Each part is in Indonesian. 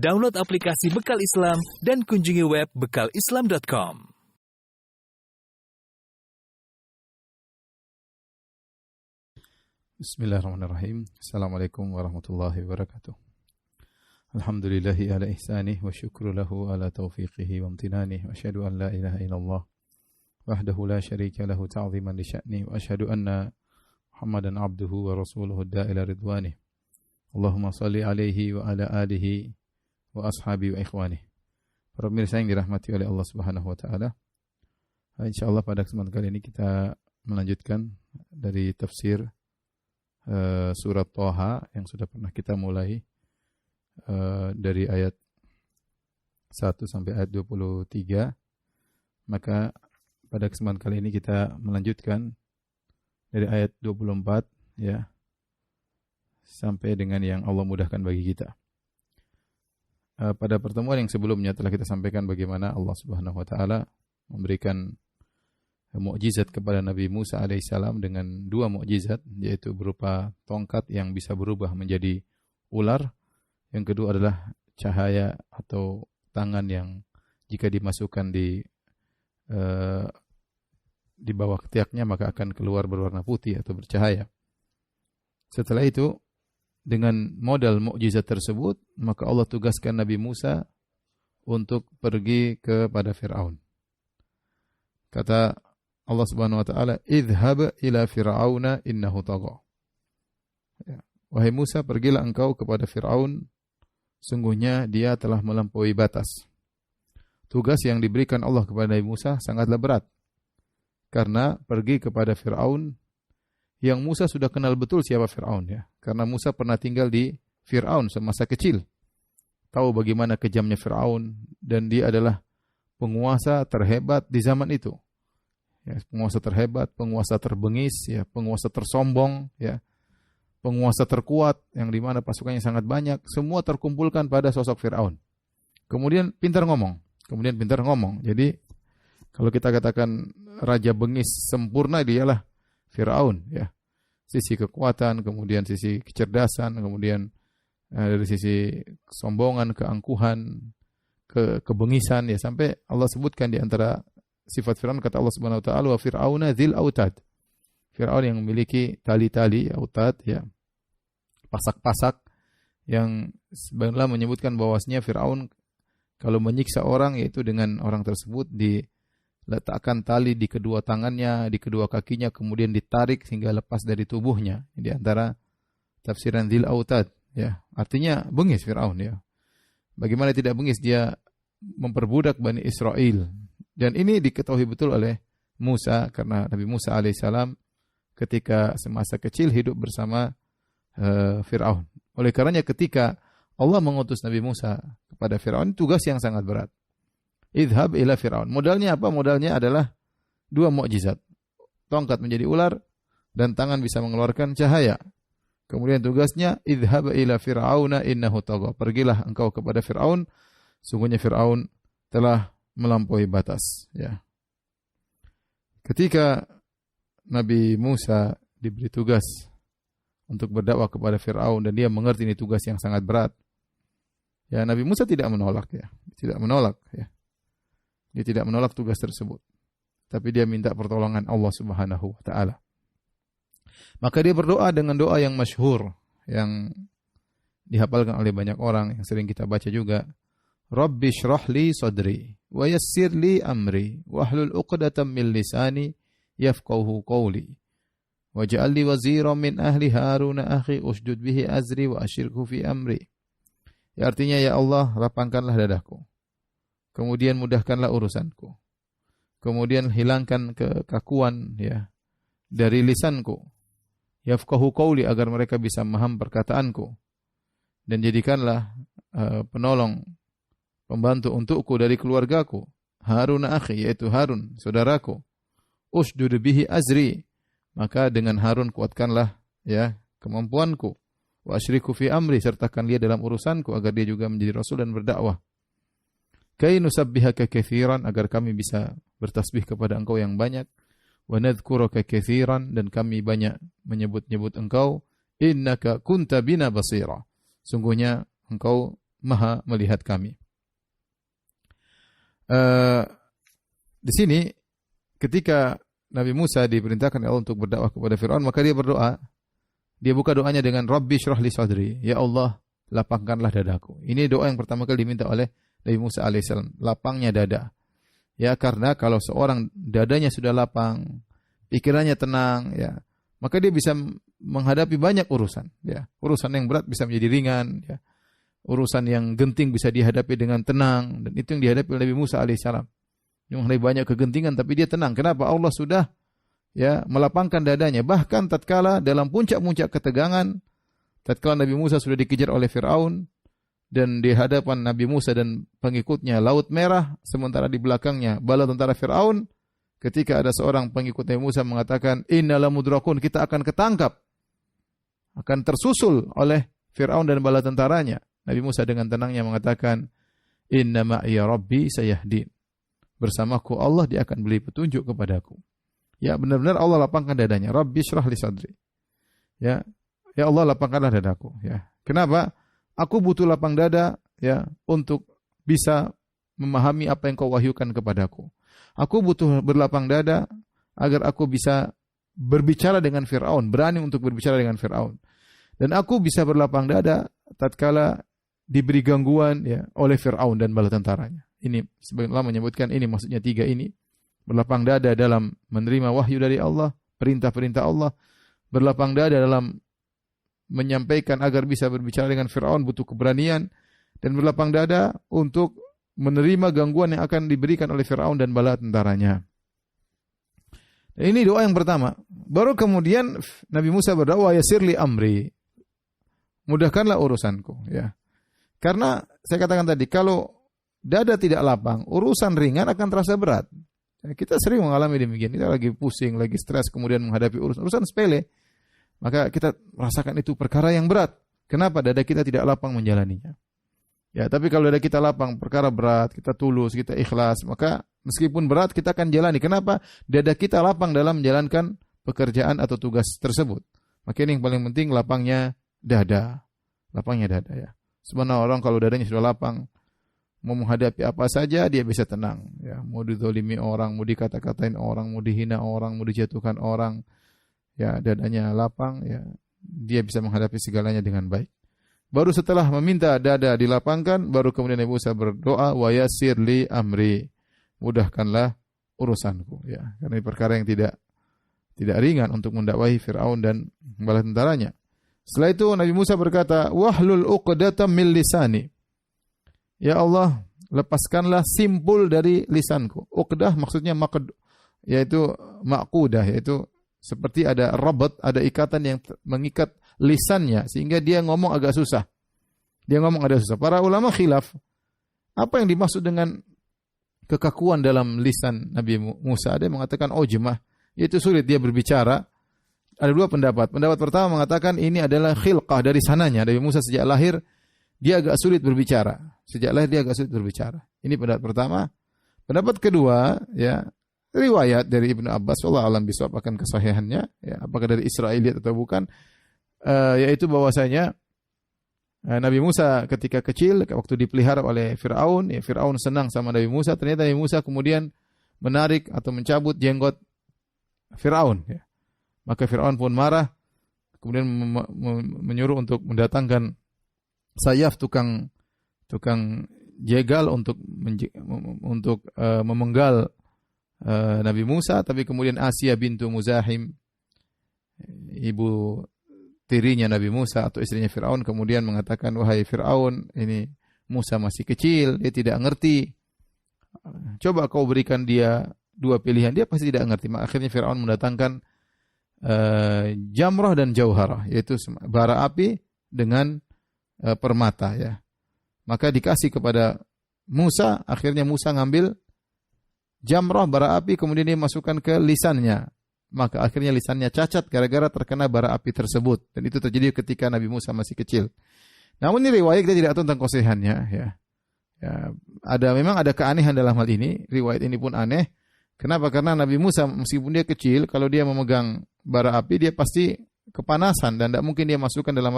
Download aplikasi Bekal Islam dan kunjungi web bekalislam.com. Bismillahirrahmanirrahim. Assalamualaikum warahmatullahi wabarakatuh. Alhamdulillahi ala ihsanih wa syukru lahu ala taufiqihi wa amtinanih wa asyhadu an la ilaha illallah wahdahu la syarika lahu ta'ziman li sya'ni wa asyhadu anna Muhammadan abduhu wa rasuluhu da'ila ridwanih. Allahumma salli alaihi wa ala alihi wa ashabi wa ikhwanih. Para pemirsa yang dirahmati oleh Allah Subhanahu wa taala. Insyaallah pada kesempatan kali ini kita melanjutkan dari tafsir surat Thaha yang sudah pernah kita mulai dari ayat 1 sampai ayat 23. Maka pada kesempatan kali ini kita melanjutkan dari ayat 24 ya sampai dengan yang Allah mudahkan bagi kita. Pada pertemuan yang sebelumnya telah kita sampaikan bagaimana Allah Subhanahu wa taala memberikan mukjizat kepada Nabi Musa alaihissalam dengan dua mukjizat, yaitu berupa tongkat yang bisa berubah menjadi ular. Yang kedua adalah cahaya atau tangan yang jika dimasukkan di bawah ketiaknya maka akan keluar berwarna putih atau bercahaya. Setelah itu dengan modal mukjizat tersebut maka Allah tugaskan Nabi Musa untuk pergi kepada Firaun. Kata Allah Subhanahu wa taala, "Idhhab ila fir'auna innahu tagha." Ya. Wahai Musa, pergilah engkau kepada Firaun, sungguhnya dia telah melampaui batas. Tugas yang diberikan Allah kepada Nabi Musa sangatlah berat. Karena pergi kepada Firaun yang Musa sudah kenal betul siapa Firaun ya. Karena Musa pernah tinggal di Firaun semasa kecil. Tahu bagaimana kejamnya Firaun dan dia adalah penguasa terhebat di zaman itu. Ya, penguasa terhebat, penguasa terbengis, ya, penguasa tersombong, ya, penguasa terkuat yang di mana pasukannya sangat banyak, semua terkumpulkan pada sosok Firaun. Kemudian pintar ngomong. Jadi kalau kita katakan raja bengis sempurna dialah Firaun, ya. Sisi kekuatan, kemudian sisi kecerdasan, kemudian dari sisi kesombongan, keangkuhan, kebengisan, ya, sampai Allah sebutkan di antara sifat Firaun kata Allah Subhanahu wa taala wa fir'auna dzil autad. Firaun yang memiliki tali-tali autad ya. Pasak-pasak yang sebenarnya menyebutkan bahwasanya Firaun kalau menyiksa orang yaitu dengan orang tersebut diletakkan tali di kedua tangannya, di kedua kakinya kemudian ditarik sehingga lepas dari tubuhnya. Di antara tafsiran dzil autad ya. Artinya bengis Firaun ya. Bagaimana tidak bengis dia memperbudak Bani Israel. Dan ini diketahui betul oleh Musa karena Nabi Musa alaihissalam ketika semasa kecil hidup bersama Fir'aun. Oleh karenanya ketika Allah mengutus Nabi Musa kepada Fir'aun, tugas yang sangat berat. Idhab ila Fir'aun. Modalnya apa? Modalnya adalah dua mukjizat. Tongkat menjadi ular dan tangan bisa mengeluarkan cahaya. Kemudian tugasnya idhab ila Fir'auna innahu tagha. Pergilah engkau kepada Fir'aun, sungguhnya Fir'aun telah melampaui batas ya. Ketika Nabi Musa diberi tugas untuk berdakwah kepada Firaun dan dia mengerti ini tugas yang sangat berat. Ya, Nabi Musa tidak menolak ya. Tidak menolak ya. Dia tidak menolak tugas tersebut. Tapi dia minta pertolongan Allah Subhanahu wa taala. Maka dia berdoa dengan doa yang masyhur yang dihafalkan oleh banyak orang yang sering kita baca juga. Rabbi shrah li sadri wa yassir li amri wahlul 'uqdatam min lisani yafqahu qawli waj'al li waziran min ahli Harun akhi ushdud bihi azri wa asyirku fi amri. Ya, artinya ya Allah lapangkanlah dadaku. Kemudian mudahkanlah urusanku. Kemudian hilangkan kekakuan ya dari lisanku. Yafqahu qawli agar mereka bisa memaham perkataanku. Dan jadikanlah penolong pembantu untukku dari keluargaku, Harun akhi, yaitu Harun, saudaraku. Ushdud bihi azri, maka dengan Harun kuatkanlah ya kemampuanku. Wa asyriku fi amri, sertakan dia dalam urusanku agar dia juga menjadi rasul dan berdakwah. Kai nusabbihaka katsiran, agar kami bisa bertasbih kepada engkau yang banyak. Wa nadhkuruka katsiran, dan kami banyak menyebut-nyebut engkau. Innaka kunta bina basira, sungguhnya engkau Maha melihat kami. Di sini ketika Nabi Musa diperintahkan Allah untuk berdakwah kepada Fir'aun, maka dia berdoa. Dia buka doanya dengan Rabbi syrah li sadri. Ya Allah, lapangkanlah dadaku. Ini doa yang pertama kali diminta oleh Nabi Musa alaihissalam. Lapangnya dada. Ya, karena kalau seorang dadanya sudah lapang, pikirannya tenang, ya, maka dia bisa menghadapi banyak urusan. Ya, urusan yang berat bisa menjadi ringan. Ya, urusan yang genting bisa dihadapi dengan tenang. Dan itu yang dihadapi oleh Nabi Musa alaihissalam. Yang menghadapi banyak kegentingan, tapi dia tenang. Kenapa? Allah sudah melapangkan dadanya. Bahkan tatkala dalam puncak-puncak ketegangan, tatkala Nabi Musa sudah dikejar oleh Fir'aun, dan di hadapan Nabi Musa dan pengikutnya Laut Merah, sementara di belakangnya bala tentara Fir'aun, ketika ada seorang pengikut Nabi Musa mengatakan, inna lamudrakun, kita akan ketangkap, akan tersusul oleh Fir'aun dan bala tentaranya. Nabi Musa dengan tenangnya mengatakan, inna ma'iya rabbi sayahdin. Bersamaku Allah, dia akan beri petunjuk kepadaku. Ya, benar-benar Allah lapangkan dadanya. Rabbi syrah li sadri. Ya Allah, lapangkanlah dadaku. Ya. Kenapa? Aku butuh lapang dada, ya, untuk bisa memahami apa yang kau wahyukan kepadaku. Aku butuh berlapang dada agar aku bisa berbicara dengan Fir'aun, berani untuk berbicara dengan Fir'aun. Dan aku bisa berlapang dada tatkala diberi gangguan, ya, oleh Fir'aun dan bala tentaranya. Ini sebagian ulama menyebutkan ini maksudnya 3 ini. Berlapang dada dalam menerima wahyu dari Allah, perintah-perintah Allah. Berlapang dada dalam menyampaikan agar bisa berbicara dengan Fir'aun, butuh keberanian. Dan berlapang dada untuk menerima gangguan yang akan diberikan oleh Fir'aun dan bala tentaranya. Dan ini doa yang pertama. Baru kemudian Nabi Musa berdoa, yassir li amri. Mudahkanlah urusanku. Ya. Karena saya katakan tadi, kalau dada tidak lapang, urusan ringan akan terasa berat. Kita sering mengalami demikian. Kita lagi pusing, lagi stres, kemudian menghadapi urusan sepele. Maka kita merasakan itu perkara yang berat. Kenapa? Dada kita tidak lapang menjalaninya. Ya, tapi kalau dada kita lapang, perkara berat, kita tulus, kita ikhlas, maka meskipun berat kita akan jalani. Kenapa? Dada kita lapang dalam menjalankan pekerjaan atau tugas tersebut. Maka ini yang paling penting, lapangnya dada. Lapangnya dada, ya. Sebenarnya orang kalau dadanya sudah lapang, mau menghadapi apa saja dia bisa tenang. Ya, mau dizalimi orang, mau dikata-katain orang, mau dihina orang, mau dijatuhkan orang, ya, dadanya lapang, ya, dia bisa menghadapi segalanya dengan baik. Baru setelah meminta dada dilapangkan, baru kemudian Nabi Musa berdoa, wa yassir li amri, mudahkanlah urusanku. Ya, karena ini perkara yang tidak ringan untuk mendakwahi Fir'aun dan bala tentaranya. Setelah itu Nabi Musa berkata, wahlul uqdatam min lisani. Ya Allah, lepaskanlah simpul dari lisanku. Uqdah maksudnya yaitu maqudah, yaitu seperti ada rabat, ada ikatan yang mengikat lisannya sehingga dia ngomong agak susah. Para ulama khilaf, apa yang dimaksud dengan kekakuan dalam lisan Nabi Musa? Ada yang mengatakan ujmah, yaitu sulit dia berbicara. Ada 2 pendapat. Pendapat pertama mengatakan ini adalah khilqah, dari sananya. Nabi Musa sejak lahir dia agak sulit berbicara. Ini pendapat pertama. Pendapat kedua, ya, riwayat dari Ibnu Abbas, wallahu a'lam bishawab akan kesahihannya, ya, apakah dari Israiliyat atau bukan, yaitu bahwasanya Nabi Musa ketika kecil, waktu dipelihara oleh Fir'aun, ya, Fir'aun senang sama Nabi Musa, ternyata Nabi Musa kemudian menarik atau mencabut jenggot Fir'aun. Ya. Maka Fir'aun pun marah, kemudian menyuruh untuk mendatangkan sayaf tukang jegal untuk memenggal Nabi Musa, tapi kemudian Asia bintu Muzahim, ibu tirinya Nabi Musa atau istrinya Fir'aun, kemudian mengatakan, wahai Fir'aun, ini Musa masih kecil, dia tidak ngerti. Coba kau berikan dia 2 pilihan, dia pasti tidak ngerti. Akhirnya Fir'aun mendatangkan jamrah dan jauharah, yaitu bara api dengan permata, ya. Maka dikasih kepada Musa, akhirnya Musa ngambil jamrah, bara api, kemudian dia masukkan ke lisannya. Maka akhirnya lisannya cacat gara-gara terkena bara api tersebut. Dan itu terjadi ketika Nabi Musa masih kecil. Namun ini riwayat kita tidak tahu tentang kesahihannya, ya. Memang ada keanehan dalam hal ini. Riwayat ini pun aneh. Kenapa? Karena Nabi Musa meskipun dia kecil, kalau dia memegang bara api dia pasti kepanasan dan tidak mungkin dia masukkan dalam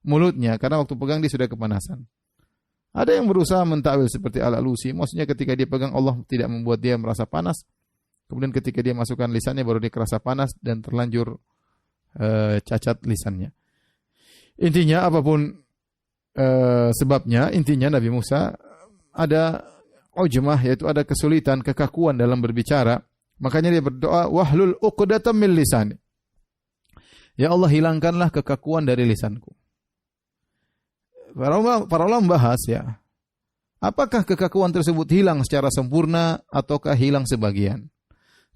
mulutnya, karena waktu pegang dia sudah kepanasan. Ada yang berusaha mentakwil seperti Al-Alusi, maksudnya ketika dia pegang Allah tidak membuat dia merasa panas. Kemudian ketika dia masukkan lisannya baru dia kerasa panas dan terlanjur cacat lisannya. Intinya apapun sebabnya, intinya Nabi Musa ada ujmah, yaitu ada kesulitan, kekakuan dalam berbicara. Makanya dia berdoa, wahlul uqdatam min lisani. Ya Allah, hilangkanlah kekakuan dari lisanku. Para ulama membahas ya, apakah kekakuan tersebut hilang secara sempurna ataukah hilang sebagian?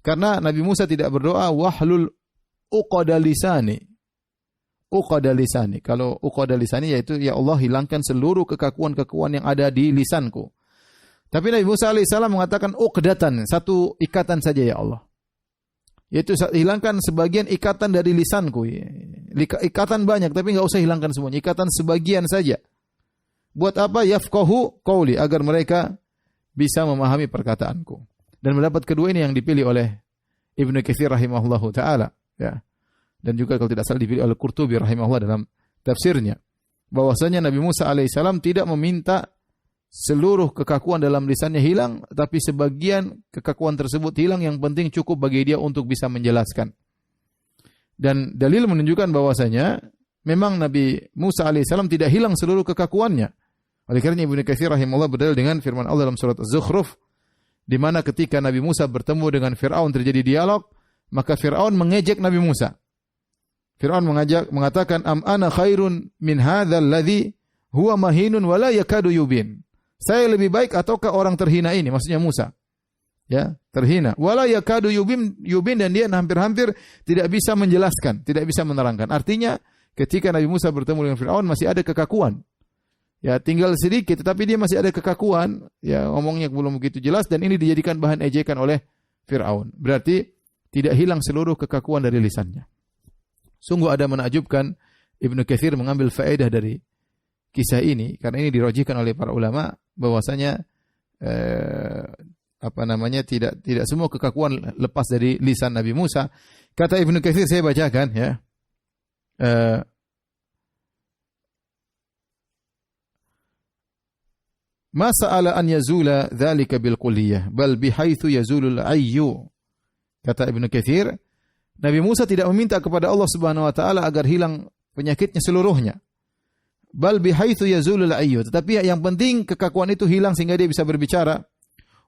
Karena Nabi Musa tidak berdoa wahlul uqda lisani. Uqda lisani. Kalau uqda lisani yaitu ya Allah hilangkan seluruh kekakuan-kekakuan yang ada di lisanku. Tapi Nabi Musa alaihissalam mengatakan uqdatan, satu ikatan saja ya Allah. Yaitu hilangkan sebagian ikatan dari lisanku. Ikatan banyak tapi enggak usah hilangkan semuanya, ikatan sebagian saja. Buat apa? Yafqahu qauli, agar mereka bisa memahami perkataanku. Dan pendapat kedua ini yang dipilih oleh Ibnu Katsir rahimahullahu taala, ya. Dan juga kalau tidak salah dipilih oleh Qurtubi rahimahullah dalam tafsirnya, bahwasanya Nabi Musa alaihissalam tidak meminta seluruh kekakuan dalam lisannya hilang, tapi sebagian kekakuan tersebut hilang, yang penting cukup bagi dia untuk bisa menjelaskan. Dan dalil menunjukkan bahwasanya memang Nabi Musa alaihissalam tidak hilang seluruh kekakuannya. Oleh karena Ibnu Katsir rahimahullah berdalil dengan firman Allah dalam surat Az-Zukhruf, di mana ketika Nabi Musa bertemu dengan Fir'aun terjadi dialog, maka Fir'aun mengejek Nabi Musa. Fir'aun mengatakan, am ana khairun min hadzal ladzi huwa mahinun wa la yakadu yubin. Saya lebih baik ataukah orang terhina ini? Maksudnya Musa. Ya, terhina. Wala yakadu yubin, dan dia hampir-hampir tidak bisa menjelaskan, tidak bisa menerangkan. Artinya ketika Nabi Musa bertemu dengan Fir'aun masih ada kekakuan. Ya, tinggal sedikit tetapi dia masih ada kekakuan. Ya, ngomongnya belum begitu jelas dan ini dijadikan bahan ejekan oleh Fir'aun. Berarti tidak hilang seluruh kekakuan dari lisannya. Sungguh ada menakjubkan Ibnu Katsir mengambil faedah dari kisah ini karena ini dirajihkan oleh para ulama bahwasanya tidak semua kekakuan lepas dari lisan Nabi Musa. Kata Ibnu Katsir, saya bacakan ya. Ma sa'ala an yazula dzalika bil kulliyah bal bihaitsu yazulul ayyu. Kata Ibnu Katsir, Nabi Musa tidak meminta kepada Allah Subhanahu wa taala agar hilang penyakitnya seluruhnya. Bal bihaitsu yazulul ayyu, tetapi yang penting kekakuan itu hilang sehingga dia bisa berbicara.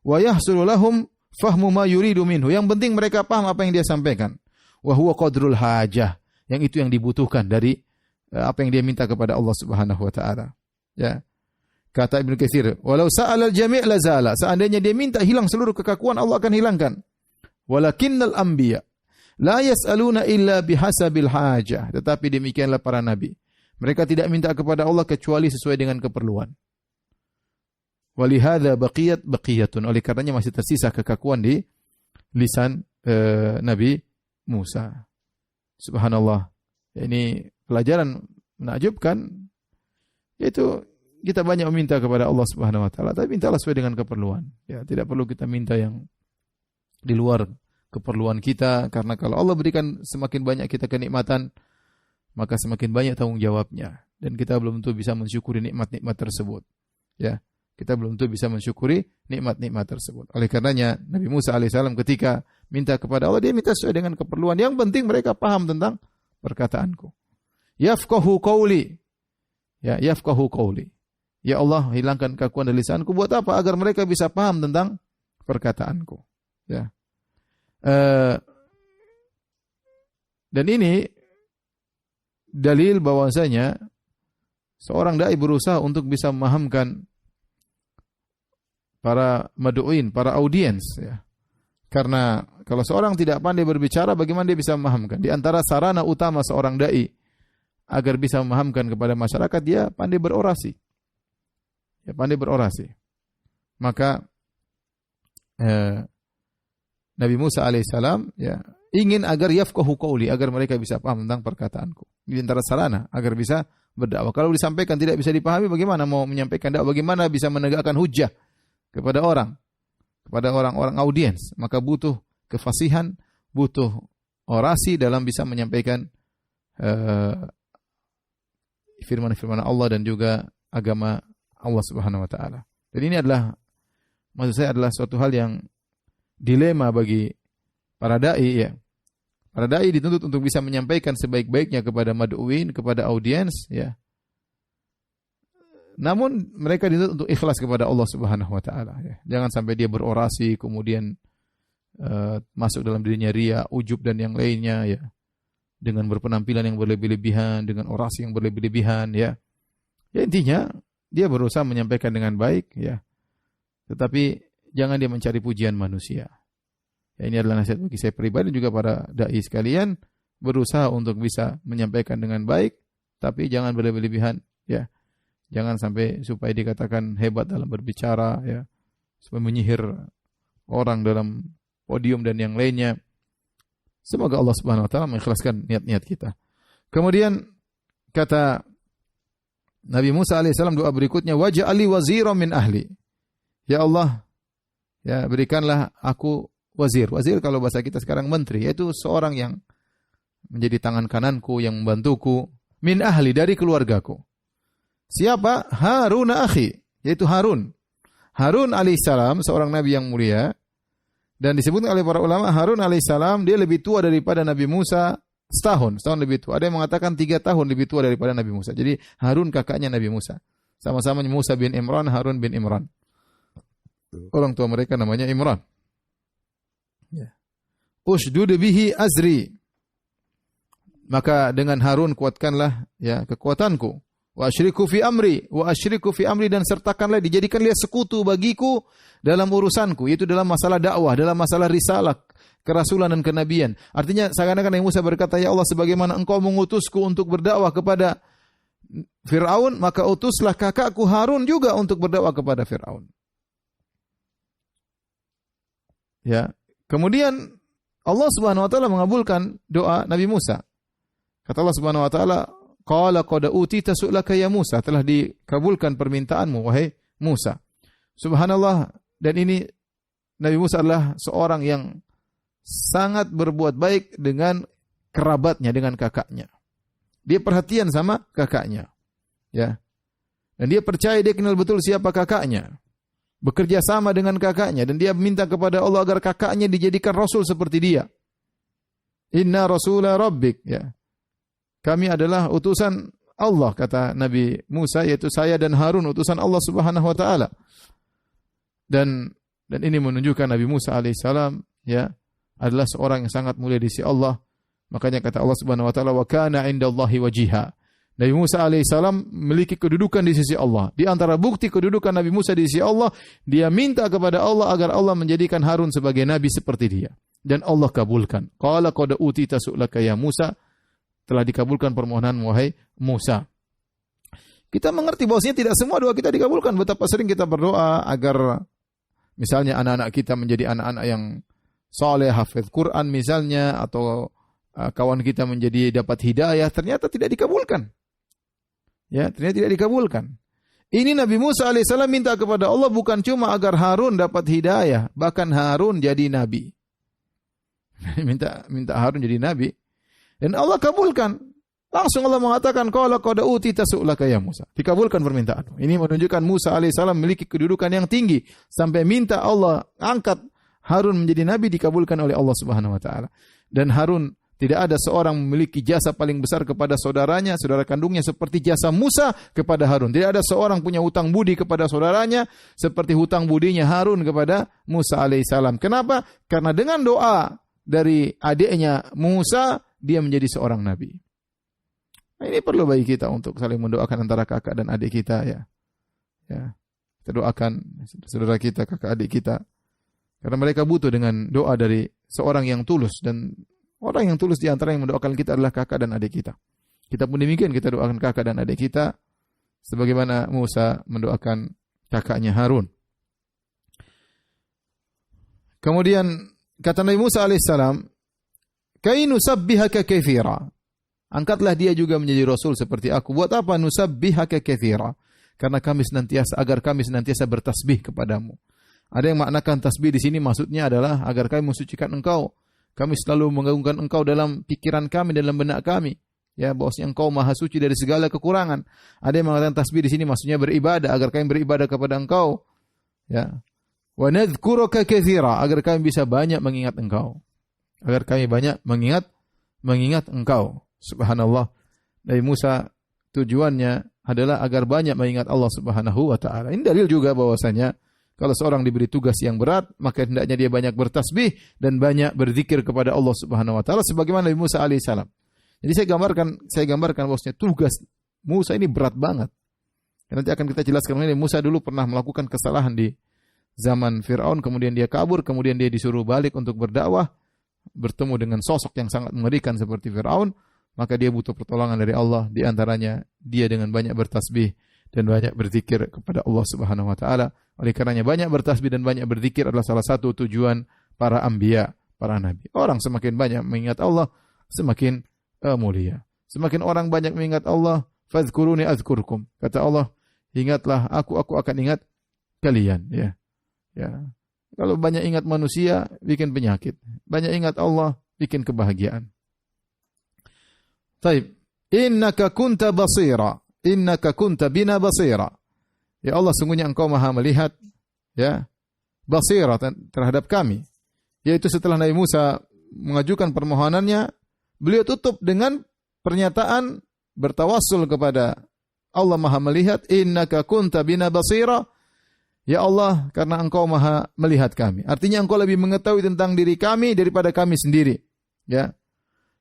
Wa yahsulu lahum fahmu ma yuridu minhu, yang penting mereka paham apa yang dia sampaikan. Wa huwa qadrul hajah, yang itu yang dibutuhkan dari apa yang dia minta kepada Allah Subhanahu wa taala. Ya. Kata Ibnu Katsir, walau sa'al al-jami' la zala, seandainya dia minta hilang seluruh kekakuan Allah akan hilangkan. Walakinnal anbiya la yas'aluna illa bihasabil hajah, tetapi demikianlah para nabi. Mereka tidak minta kepada Allah kecuali sesuai dengan keperluan. Walihada baqiyatun, oleh karenanya masih tersisa kekakuan di lisan Nabi Musa. Subhanallah. Ini pelajaran menakjubkan, yaitu kita banyak meminta kepada Allah Subhanahu wa taala, tapi mintalah sesuai dengan keperluan. Ya, tidak perlu kita minta yang di luar keperluan kita, karena kalau Allah berikan semakin banyak kita kenikmatan, maka semakin banyak tanggung jawabnya dan kita belum tentu bisa mensyukuri nikmat-nikmat tersebut. Ya, kita belum tentu bisa mensyukuri nikmat-nikmat tersebut. Oleh karenanya Nabi Musa alaihissalam ketika minta kepada Allah, dia minta sesuai dengan keperluan. Yang penting mereka paham tentang perkataanku. Yafqahu qauli. Ya, yafqahu qauli. Ya Allah, hilangkan kekakuan dari lisanku. Buat apa? Agar mereka bisa paham tentang perkataanku. Ya. Dan ini dalil bahwasanya seorang dai berusaha untuk bisa memahamkan para madu'in, para audiens. Ya. Karena kalau seorang tidak pandai berbicara, bagaimana dia bisa memahamkan? Di antara sarana utama seorang dai agar bisa memahamkan kepada masyarakat, dia pandai berorasi. Ya, pandai berorasi. Maka Nabi Musa alaihissalam ya ingin agar yafqahu qauli, agar mereka bisa paham tentang perkataanku. Di antara sarana agar bisa berdakwah. Kalau disampaikan tidak bisa dipahami, bagaimana mau menyampaikan dakwah? Bagaimana bisa menegakkan hujjah kepada orang-orang audiens? Maka butuh kefasihan, butuh orasi dalam bisa menyampaikan firman-firman Allah dan juga agama Allah Subhanahu wa taala. Jadi ini adalah, maksud saya adalah suatu hal yang dilema bagi para dai ya. Para dai dituntut untuk bisa menyampaikan sebaik-baiknya kepada mad'uin, kepada audiens ya. Namun mereka dituntut untuk ikhlas kepada Allah Subhanahu wa taala ya. Jangan sampai dia berorasi kemudian masuk dalam dirinya riya, ujub dan yang lainnya ya. Dengan berpenampilan yang berlebih-lebihan, dengan orasi yang berlebih-lebihan ya. Ya intinya dia berusaha menyampaikan dengan baik ya. Tetapi jangan dia mencari pujian manusia. Ya, ini adalah nasihat bagi saya pribadi dan juga para dai sekalian, berusaha untuk bisa menyampaikan dengan baik tapi jangan berlebih-lebihan ya. Jangan sampai supaya dikatakan hebat dalam berbicara ya. Supaya menyihir orang dalam podium dan yang lainnya. Semoga Allah Subhanahu wa taala mengikhlaskan niat-niat kita. Kemudian kata Nabi Musa alaihissalam doa berikutnya, waj'alni waziran min ahli. Ya Allah, ya berikanlah aku wazir. Wazir kalau bahasa kita sekarang menteri, yaitu seorang yang menjadi tangan kananku, yang membantuku, min ahli, dari keluargaku. Siapa? Harun akhi, yaitu Harun. Harun alaihissalam seorang nabi yang mulia, dan disebutkan oleh para ulama Harun alaihissalam dia lebih tua daripada Nabi Musa setahun lebih tua. Ada yang mengatakan 3 tahun lebih tua daripada Nabi Musa. Jadi Harun kakaknya Nabi Musa. Sama-sama Musa bin Imran, Harun bin Imran. Orang tua mereka namanya Imran. Ya. Ushdud bihi azri. Maka dengan Harun kuatkanlah ya kekuatanku. Wa asyriku fi amri, dan sertakanlah, dijadikanlah sekutu bagiku dalam urusanku, yaitu dalam masalah dakwah, dalam masalah risalah, kerasulan dan kenabian. Artinya seakan-akan Nabi Musa berkata, ya Allah, sebagaimana engkau mengutusku untuk berdakwah kepada Fir'aun, maka utuslah kakakku Harun juga untuk berdakwah kepada Fir'aun. Ya. Kemudian Allah Subhanahu wa taala mengabulkan doa Nabi Musa. Kata Allah Subhanahu wa taala, qala qad utita su'laka ya Musa, telah dikabulkan permintaanmu wahai Musa. Subhanallah, dan ini Nabi Musa adalah seorang yang sangat berbuat baik dengan kerabatnya, dengan kakaknya. Dia perhatian sama kakaknya. Ya. Dan dia percaya, dia kenal betul siapa kakaknya. Bekerja sama dengan kakaknya, dan dia minta kepada Allah agar kakaknya dijadikan rasul seperti dia. Inna rasula rabbik, ya. Kami adalah utusan Allah, kata Nabi Musa, yaitu saya dan Harun utusan Allah Subhanahu wa taala. Dan ini menunjukkan Nabi Musa alaihissalam ya adalah seorang yang sangat mulia di sisi Allah. Makanya kata Allah Subhanahu wa taala, wa kana 'indallahi wajiha. Nabi Musa alaihissalam memiliki kedudukan di sisi Allah. Di antara bukti kedudukan Nabi Musa di sisi Allah, dia minta kepada Allah agar Allah menjadikan Harun sebagai nabi seperti dia. Dan Allah kabulkan. Qala qad utita su'laka ya Musa, telah dikabulkan permohonan wahai Musa. Kita mengerti bahwasanya tidak semua doa kita dikabulkan. Betapa sering kita berdoa agar misalnya anak-anak kita menjadi anak-anak yang saleh, hafidz Quran misalnya, atau kawan kita menjadi dapat hidayah, ternyata tidak dikabulkan. Ya, ternyata tidak dikabulkan. Ini Nabi Musa alaihissalam minta kepada Allah bukan cuma agar Harun dapat hidayah, bahkan Harun jadi nabi. minta Harun jadi nabi. Dan Allah kabulkan. Langsung Allah mengatakan, qala qad utita su'laka ya Musa. Dikabulkan permintaan. Ini menunjukkan Musa alaihissalam memiliki kedudukan yang tinggi sampai minta Allah angkat Harun menjadi nabi, dikabulkan oleh Allah Subhanahu wa taala. Dan Harun, tidak ada seorang memiliki jasa paling besar kepada saudaranya, saudara kandungnya, seperti jasa Musa kepada Harun. Tidak ada seorang punya hutang budi kepada saudaranya seperti hutang budinya Harun kepada Musa alaihissalam. Kenapa? Karena dengan doa dari adiknya Musa, dia menjadi seorang nabi. Nah, ini perlu bagi kita untuk saling mendoakan antara kakak dan adik kita ya. Ya. Kita doakan saudara kita, kakak adik kita. Karena mereka butuh dengan doa dari seorang yang tulus, dan orang yang tulus di antara yang mendoakan kita adalah kakak dan adik kita. Kita pun demikian, kita doakan kakak dan adik kita sebagaimana Musa mendoakan kakaknya Harun. Kemudian kata Nabi Musa alaihissalam, "Kai nusabbihaka katsira." Angkatlah dia juga menjadi rasul seperti aku. Buat apa nusabbihaka katsira? Karena agar kami senantiasa bertasbih kepadamu. Ada yang maknakan tasbih di sini maksudnya adalah agar kami mensucikan engkau. Kami selalu mengagungkan engkau dalam pikiran kami, dalam benak kami. Ya, bahwasanya engkau maha suci dari segala kekurangan. Ada yang mengatakan tasbih di sini maksudnya beribadah, agar kami beribadah kepada engkau. Ya. Wa nadhkuruka katsira, agar kami bisa banyak mengingat engkau. Agar kami banyak mengingat engkau. Subhanallah. Nabi Musa tujuannya adalah agar banyak mengingat Allah Subhanahu wa taala. Ini dalil juga bahwasanya kalau seorang diberi tugas yang berat, maka hendaknya dia banyak bertasbih dan banyak berzikir kepada Allah Subhanahu wa taala sebagaimana Nabi Musa alaihissalam. Jadi saya gambarkan bahwasanya tugas Musa ini berat banget. Nanti akan kita jelaskan ini Musa dulu pernah melakukan kesalahan di zaman Firaun, kemudian dia kabur, kemudian dia disuruh balik untuk berdakwah, bertemu dengan sosok yang sangat mengerikan seperti Firaun, maka dia butuh pertolongan dari Allah, di antaranya dia dengan banyak bertasbih dan banyak berzikir kepada Allah Subhanahu wa taala. Oleh karenanya banyak bertasbih dan banyak berzikir adalah salah satu tujuan para anbiya, para nabi. Orang semakin banyak mengingat Allah, semakin mulia. Semakin orang banyak mengingat Allah, fadhkuruni azkurkum. Kata Allah, ingatlah aku akan ingat kalian, ya. Ya. Kalau banyak ingat manusia bikin penyakit. Banyak ingat Allah bikin kebahagiaan. Taib. Innaka kunta basira. Innaka kunta bina basira. Ya Allah, sungguhnya engkau maha melihat, ya, basira terhadap kami. Yaitu setelah Nabi Musa mengajukan permohonannya, beliau tutup dengan pernyataan bertawassul kepada Allah maha melihat. Innaka kunta bina basira. Ya Allah, karena engkau maha melihat kami. Artinya engkau lebih mengetahui tentang diri kami daripada kami sendiri. Ya.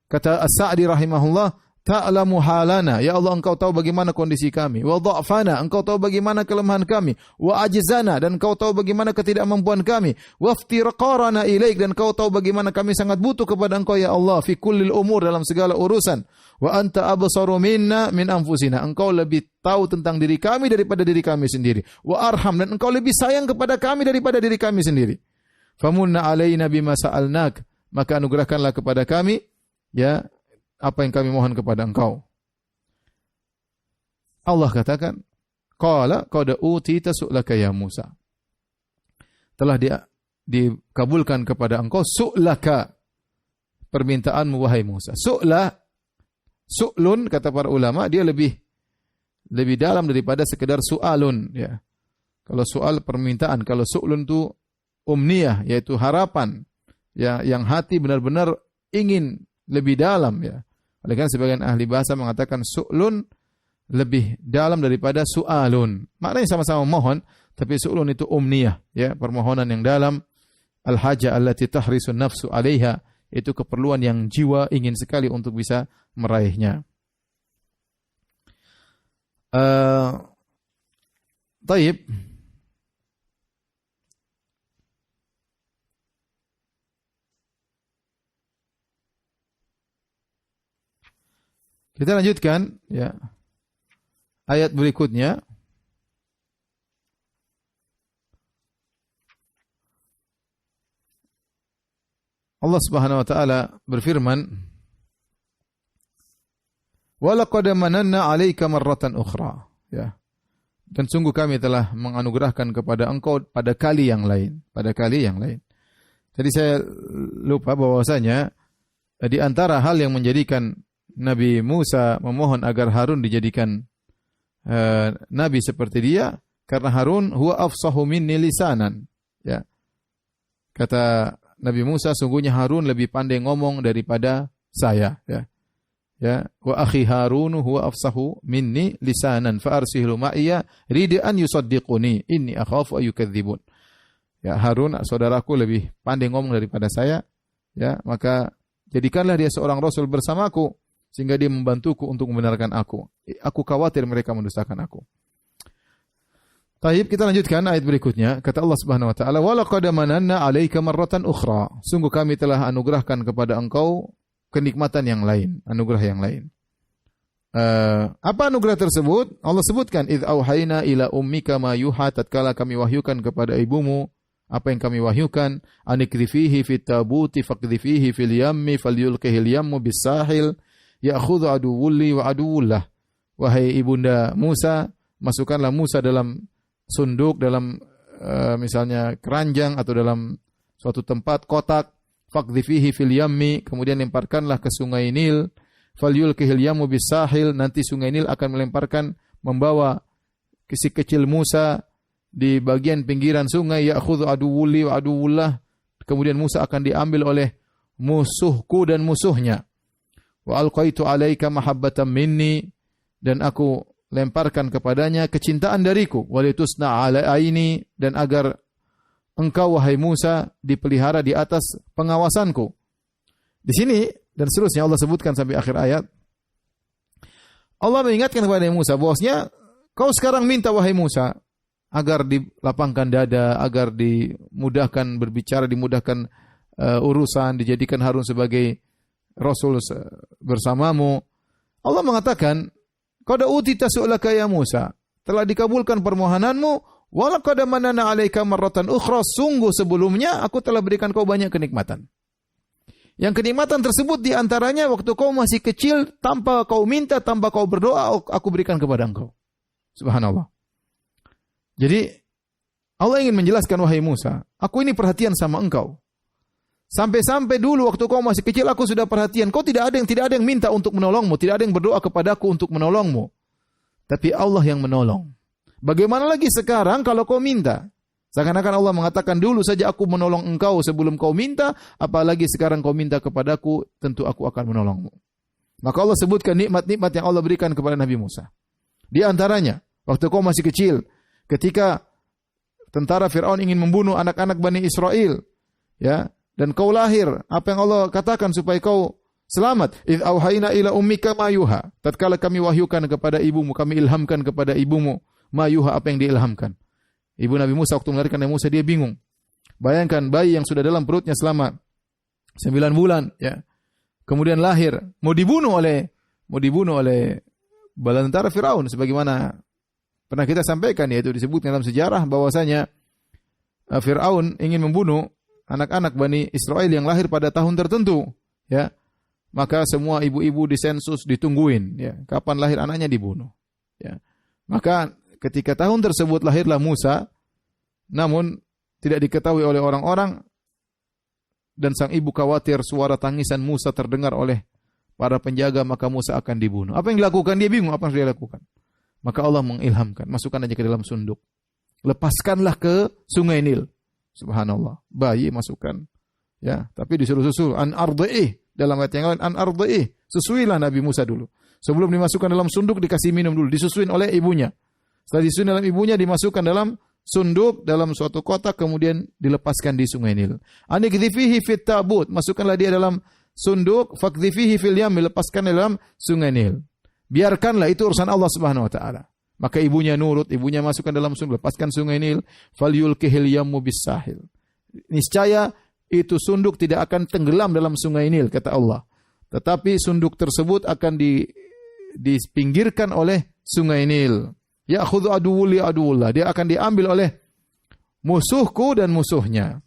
Kata As-Sa'di rahimahullah, ta'lamu halana. Ya Allah, engkau tahu bagaimana kondisi kami. Wa dha'fana, engkau tahu bagaimana kelemahan kami. Wa ajzana, dan engkau tahu bagaimana ketidakmampuan kami. Wa iftirqarana ilaik, dan engkau tahu bagaimana kami sangat butuh kepada engkau ya Allah fi kullil umur, dalam segala urusan. Wa anta absaru minna min anfusina. Engkau lebih tahu tentang diri kami daripada diri kami sendiri. Wa arham, dan engkau lebih sayang kepada kami daripada diri kami sendiri. Famunna alaina bima sa'alnak, maka anugerahkanlah kepada kami, ya, apa yang kami mohon kepada engkau. Allah katakan, qala qad utita su'laka ya Musa. Telah dikabulkan kepada engkau su'laka, permintaanmu wahai Musa. Su'lun, kata para ulama, dia lebih dalam daripada sekedar su'alun, ya. Kalau soal permintaan, kalau su'lun itu umniyah, yaitu harapan, ya, yang hati benar-benar ingin lebih dalam, ya. Oleh karena sebagian ahli bahasa mengatakan su'lun lebih dalam daripada su'alun. Maknanya sama-sama mohon, tapi su'lun itu umniyah, ya, permohonan yang dalam. Al-haja allati tahrisun nafsu 'alaiha, itu keperluan yang jiwa ingin sekali untuk bisa meraihnya. Taib. Kita lanjutkan, ya, ayat berikutnya. Allah Subhanahu wa taala berfirman, "Wa laqad mananna 'alaika marratan ukhra." Ya. Dan sungguh kami telah menganugerahkan kepada engkau pada kali yang lain, Jadi saya lupa bahwasanya di antara hal yang menjadikan Nabi Musa memohon agar Harun dijadikan nabi seperti dia, karena Harun huwa afsahu minni lisanan. Ya. Kata Nabi Musa, sungguhnya Harun lebih pandai ngomong daripada saya, ya. Ya, wa akhi Harun huwa afsahu minni lisanan fa arsilhu ma'iya rid'an yusaddiquni inni akhafu ayyukadzibun. Ya, Harun saudaraku lebih pandai ngomong daripada saya, ya, maka jadikanlah dia seorang rasul bersamaku sehingga dia membantuku untuk membenarkan aku. Aku khawatir mereka mendustakan aku. Taib, kita lanjutkan ayat berikutnya. Kata Allah Subhanahu wa taala, "Wa laqad mananna 'alaika marratan ukhra." Sungguh kami telah anugerahkan kepada engkau kenikmatan yang lain, anugerah yang lain. Apa anugerah tersebut? Allah sebutkan, "Idz auhayna ila ummika ma yuha," tatkala kami wahyukan kepada ibumu apa yang kami wahyukan, "Anikrifihi fit tabuti faqdhifihi fil yammi falyulqihil yammu bis sahil ya'khudhu aduwwulli wa aduwwullah." Wahai ibunda Musa, masukkanlah Musa dalam sunduk, dalam misalnya keranjang atau dalam suatu tempat kotak, faqdhifihi fil yammi, kemudian lemparkanlah ke sungai Nil, falyulkihil yamu bisahil, nanti sungai Nil akan melemparkan, membawa si kecil Musa di bagian pinggiran sungai, ya'khudhu aduwuli wa aduwullah, kemudian Musa akan diambil oleh musuhku dan musuhnya. Wa alqaitu alaika mahabbatan minni, dan aku lemparkan kepadanya kecintaan dariku, walitusna ala aini, dan agar engkau wahai Musa dipelihara di atas pengawasanku. Di sini dan seterusnya Allah sebutkan sampai akhir ayat. Allah mengingatkan kepada Musa bahwasanya kau sekarang minta wahai Musa agar dilapangkan dada, agar dimudahkan berbicara, dimudahkan urusan, dijadikan Harun sebagai rasul bersamamu. Allah mengatakan, qad utita su'laka ya Musa, telah dikabulkan permohonanmu, wa laqad manana 'alaika marratan ukhra, sungguh sebelumnya aku telah berikan kau banyak kenikmatan. Yang kenikmatan tersebut di antaranya waktu kau masih kecil, tanpa kau minta, tanpa kau berdoa, aku berikan kepada engkau. Subhanallah. Jadi Allah ingin menjelaskan, wahai Musa, aku ini perhatian sama engkau. Sampai-sampai dulu waktu kau masih kecil aku sudah perhatian. Kau tidak ada yang minta untuk menolongmu, tidak ada yang berdoa kepadaku untuk menolongmu. Tapi Allah yang menolong. Bagaimana lagi sekarang kalau kau minta? Seakan-akan Allah mengatakan, dulu saja aku menolong engkau sebelum kau minta, apalagi sekarang kau minta kepadaku, tentu aku akan menolongmu. Maka Allah sebutkan nikmat-nikmat yang Allah berikan kepada Nabi Musa. Di antaranya, waktu kau masih kecil, ketika tentara Fir'aun ingin membunuh anak-anak Bani Israel, ya, dan kau lahir, apa yang Allah katakan supaya kau selamat? Idh auhayna ila ummika ma yuha. Tatkala kami wahyukan kepada ibumu, kami ilhamkan kepada ibumu, ma yuha, apa yang diilhamkan. Ibu Nabi Musa waktu melahirkan Nabi Musa, dia bingung. Bayangkan bayi yang sudah dalam perutnya selama 9 bulan, ya. Kemudian lahir, mau dibunuh oleh bala tentara Firaun, sebagaimana pernah kita sampaikan, yaitu disebutkan dalam sejarah bahwasanya Firaun ingin membunuh anak-anak Bani Israel yang lahir pada tahun tertentu, ya. Maka semua ibu-ibu disensus, ditungguin, ya, kapan lahir anaknya dibunuh, ya. Maka ketika tahun tersebut lahirlah Musa, namun tidak diketahui oleh orang-orang, dan sang ibu khawatir suara tangisan Musa terdengar oleh para penjaga, maka Musa akan dibunuh. Apa yang dilakukan? Dia bingung apa yang dia lakukan. Maka Allah mengilhamkan, masukkan aja ke dalam sunduk. Lepaskanlah ke sungai Nil. Subhanallah. Bayi masukkan. Ya, tapi disuruh susul. An arda'ih. Dalam ayat yang lain, an arda'ih. Susuilah Nabi Musa dulu. Sebelum dimasukkan dalam sunduk, dikasih minum dulu. Disusuin oleh ibunya. Setelah disusuin dalam ibunya, dimasukkan dalam sunduk, dalam suatu kotak, kemudian dilepaskan di sungai Nil. Anikdhifihi fit tabut. Masukkanlah dia dalam sunduk. Fakdhifihi fil yam. Lepaskan dalam sungai Nil. Biarkanlah, itu urusan Allah Subhanahu wa taala. Maka ibunya nurut, ibunya masukkan dalam sunduk, lepaskan sungai Nil, falyulkihil yammu bisahil. Niscaya itu sunduk tidak akan tenggelam dalam sungai Nil, kata Allah. Tetapi sunduk tersebut akan dipinggirkan oleh sungai Nil. Ya'khudhu aduwuli aduwullah. Dia akan diambil oleh musuhku dan musuhnya.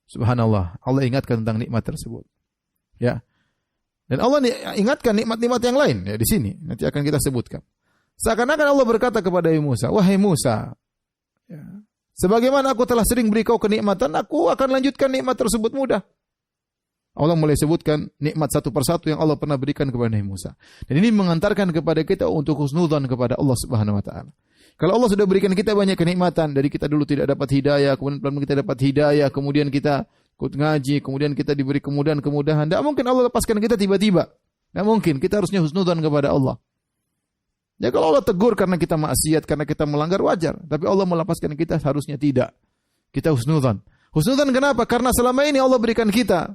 Subhanallah. Allah ingatkan tentang nikmat tersebut. Ya. Dan Allah ingatkan nikmat-nikmat yang lain, ya, di sini. Nanti akan kita sebutkan. Seakan-akan Allah berkata kepada Musa, wahai Musa, ya, sebagaimana aku telah sering beri kau kenikmatan, aku akan lanjutkan nikmat tersebut mudah. Allah mulai sebutkan nikmat satu persatu yang Allah pernah berikan kepada Nabi Musa. Dan ini mengantarkan kepada kita untuk husnudzan kepada Allah Subhanahu wa taala. Kalau Allah sudah berikan kita banyak kenikmatan, dari kita dulu tidak dapat hidayah, kemudian pelan-pelan kita dapat hidayah, kemudian kita ikut ngaji, kemudian kita diberi kemudahan-kemudahan. Tidak mungkin Allah lepaskan kita tiba-tiba. Tidak mungkin. Kita harusnya husnudzan kepada Allah. Ya, kalau Allah tegur karena kita maksiat, karena kita melanggar, wajar. Tapi Allah melepaskan kita, harusnya tidak. Kita husnudzan. Husnudzan kenapa? Karena selama ini Allah berikan kita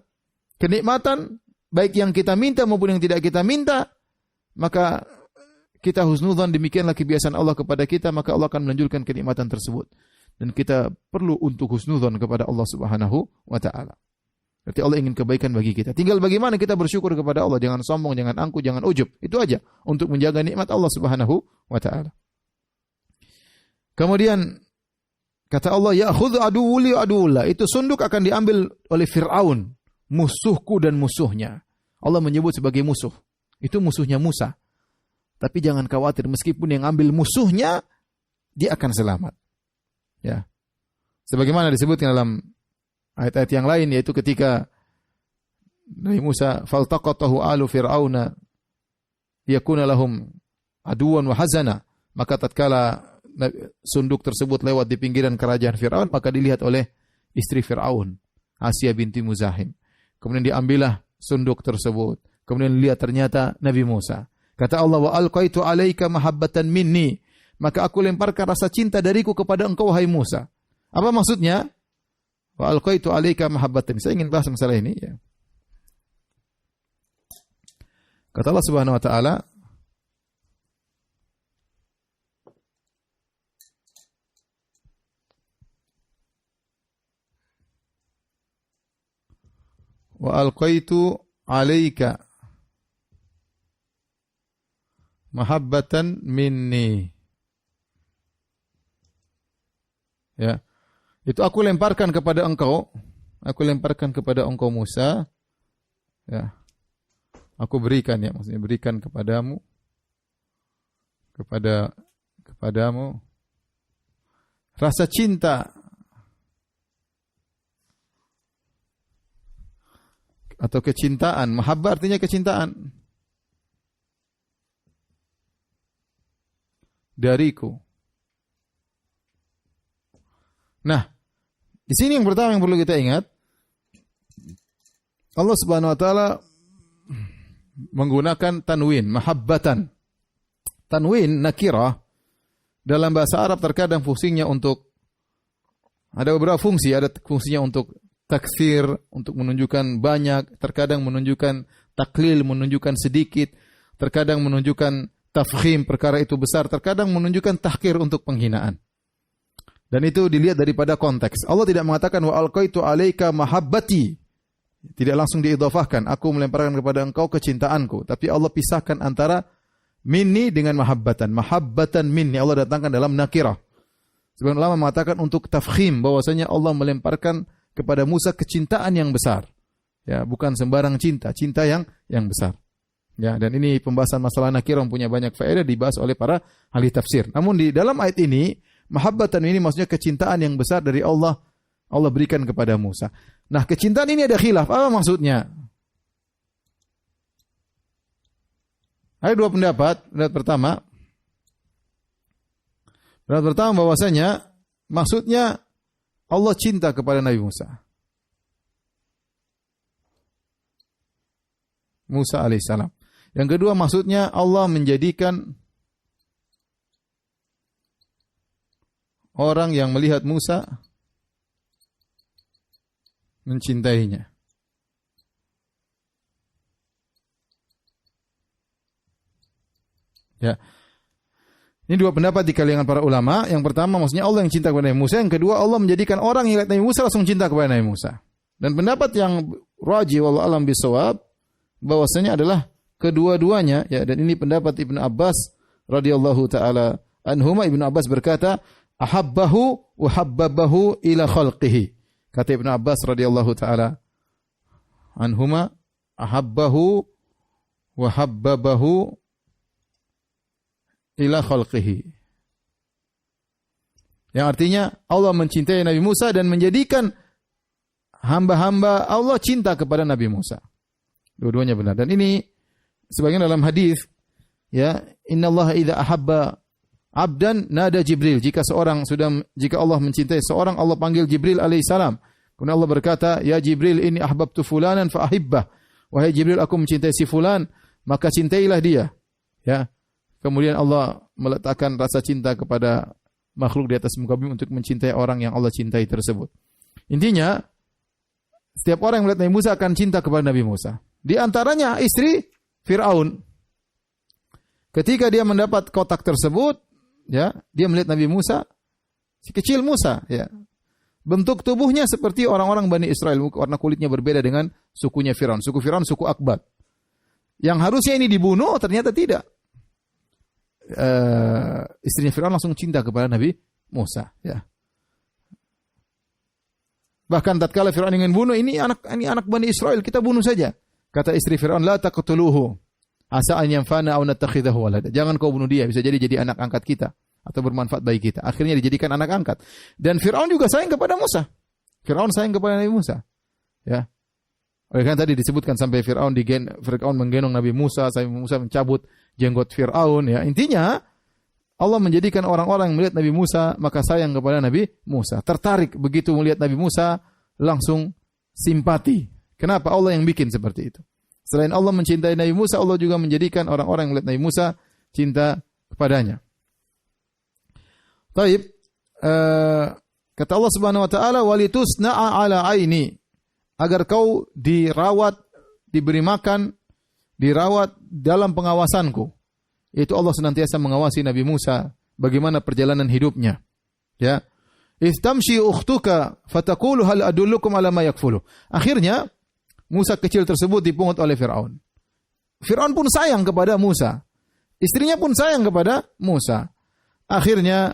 kenikmatan, baik yang kita minta maupun yang tidak kita minta, maka kita husnudzan, demikianlah kebiasaan Allah kepada kita, maka Allah akan melanjutkan kenikmatan tersebut. Dan kita perlu untuk husnudzan kepada Allah Subhanahu wa taala. Berarti Allah ingin kebaikan bagi kita. Tinggal bagaimana kita bersyukur kepada Allah, jangan sombong, jangan angkuh, jangan ujub. Itu aja untuk menjaga nikmat Allah Subhanahu wa taala. Kemudian kata Allah, ya'khudhu aduwuli aduwullah. Itu sunduk akan diambil oleh Fir'aun, musuhku dan musuhnya. Allah menyebut sebagai musuh. Itu musuhnya Musa. Tapi jangan khawatir, meskipun yang ambil musuhnya, dia akan selamat. Ya. Sebagaimana disebutkan dalam ayat-ayat yang lain, yaitu ketika Nabi Musa, faltaqatahu alu fir'auna yakuna lahum aduwan wa hazana. Maka tatkala sunduk tersebut lewat di pinggiran kerajaan Fir'aun, maka dilihat oleh istri Fir'aun, Asia binti Muzahim. Kemudian diambillah sunduk tersebut. Kemudian lihat ternyata Nabi Musa. Kata Allah, wa alqaitu alaika mahabbatan minni. Maka aku lemparkan rasa cinta dariku kepada engkau, wahai Musa. Apa maksudnya? Wa alqaitu alaika mahabbatan. Saya ingin bahas masalah ini. Ya. Kata Allah Subhanahu Wa Taala, wa alqaitu alaika mahabbatan minni. Ya. Itu aku lemparkan kepada engkau. Aku lemparkan kepada engkau Musa. Ya. Aku berikan, ya, maksudnya berikan kepadamu, kepadamu rasa cinta atau kecintaan. Mahabbah artinya kecintaan dariku. Nah, di sini yang pertama yang perlu kita ingat, Allah Subhanahu Wa Taala menggunakan tanwin, mahabbatan. Tanwin nakirah dalam bahasa Arab terkadang fungsinya untuk, ada beberapa fungsi, ada fungsinya untuk takfir, untuk menunjukkan banyak, terkadang menunjukkan taklil, menunjukkan sedikit, terkadang menunjukkan tafkhim, perkara itu besar, terkadang menunjukkan tahkir untuk penghinaan. Dan itu dilihat daripada konteks. Allah tidak mengatakan wa alqaitu alaika mahabbati. Tidak langsung diidhafahkan, aku melemparkan kepada engkau kecintaanku. Tapi Allah pisahkan antara minni dengan mahabbatan. Mahabbatan minni Allah datangkan dalam nakirah. Sebagian ulama mengatakan untuk tafkhim, bahwasanya Allah melemparkan kepada Musa kecintaan yang besar. Ya, bukan sembarang cinta, cinta yang besar. Ya, dan ini pembahasan masalah nakirah punya banyak faedah dibahas oleh para ahli tafsir. Namun di dalam ayat ini, mahabbatan ini maksudnya kecintaan yang besar dari Allah berikan kepada Musa. Nah, kecintaan ini ada khilaf. Apa maksudnya? Ada dua pendapat. Pendapat pertama bahwasanya maksudnya Allah cinta kepada Nabi Musa. Musa alaihissalam. Yang kedua maksudnya Allah menjadikan orang yang melihat Musa mencintainya. Ya. Ini dua pendapat di kalangan para ulama. Yang pertama maksudnya Allah yang cinta kepada Nabi Musa. Yang kedua Allah menjadikan orang yang lihat Nabi Musa langsung cinta kepada Nabi Musa. Dan pendapat yang rajih wallahu alam bisawab bahwasanya adalah kedua-duanya, ya, dan ini pendapat Ibnu Abbas radhiyallahu taala anhuma. Ibnu Abbas berkata, ahabbahu wa habbabahu ila khalqihi. Kata Ibnu Abbas radhiyallahu taala anhuma, ahabbahu wa habbabahu ila khalqihi. Yang artinya Allah mencintai Nabi Musa dan menjadikan hamba-hamba Allah cinta kepada Nabi Musa. Dua-duanya benar. Dan ini sebagian dalam hadis, ya, innallaha idza ahabba abdan nada Jibril. Jika Allah mencintai seorang, Allah panggil Jibril alaihissalam. Kemudian Allah berkata, ya Jibril, ini ahbabtu fulanan fa ahibbah. Wahai Jibril, aku mencintai si fulan, maka cintailah dia. Ya. Kemudian Allah meletakkan rasa cinta kepada makhluk di atas muka bumi untuk mencintai orang yang Allah cintai tersebut. Intinya, setiap orang yang melihat Nabi Musa akan cinta kepada Nabi Musa. Di antaranya istri Fir'aun. Ketika dia mendapat kotak tersebut, ya, dia melihat Nabi Musa, si kecil Musa, ya. Bentuk tubuhnya seperti orang-orang Bani Israel, warna kulitnya berbeda dengan sukunya Fir'aun. Suku Fir'aun suku Akbat. Yang harusnya ini dibunuh, ternyata tidak. Istrinya Fir'aun langsung cinta kepada Nabi Musa, ya. Bahkan tatkala Fir'aun ingin bunuh, ini anak Bani Israel, kita bunuh saja. Kata istri Fir'aun, la taqtuluhu asa an yanfa'ana aw nattakhidahu walada. Jangan kau bunuh dia, bisa jadi anak angkat kita atau bermanfaat bagi kita. Akhirnya dijadikan anak angkat. Dan Fir'aun juga sayang kepada Musa. Fir'aun sayang kepada Nabi Musa. Ya. Oleh karena tadi disebutkan sampai Fir'aun menggendong Nabi Musa, sampai Musa mencabut jenggot Fir'aun. Ya, intinya Allah menjadikan orang-orang yang melihat Nabi Musa maka sayang kepada Nabi Musa. Tertarik begitu melihat Nabi Musa langsung simpati. Kenapa? Allah yang bikin seperti itu. Selain Allah mencintai Nabi Musa, Allah juga menjadikan orang-orang yang melihat Nabi Musa cinta kepadanya. Taib, kata Allah Subhanahu wa taala, "Walitusna'a 'ala 'aini." Agar kau dirawat, diberi makan, dirawat dalam pengawasanku. Itu Allah senantiasa mengawasi Nabi Musa bagaimana perjalanan hidupnya. Ya. Istamshi ukhtuka fataqulu hal adullukum ala ma yakfulu. Akhirnya Musa kecil tersebut dipungut oleh Fir'aun. Fir'aun pun sayang kepada Musa. Istrinya pun sayang kepada Musa. Akhirnya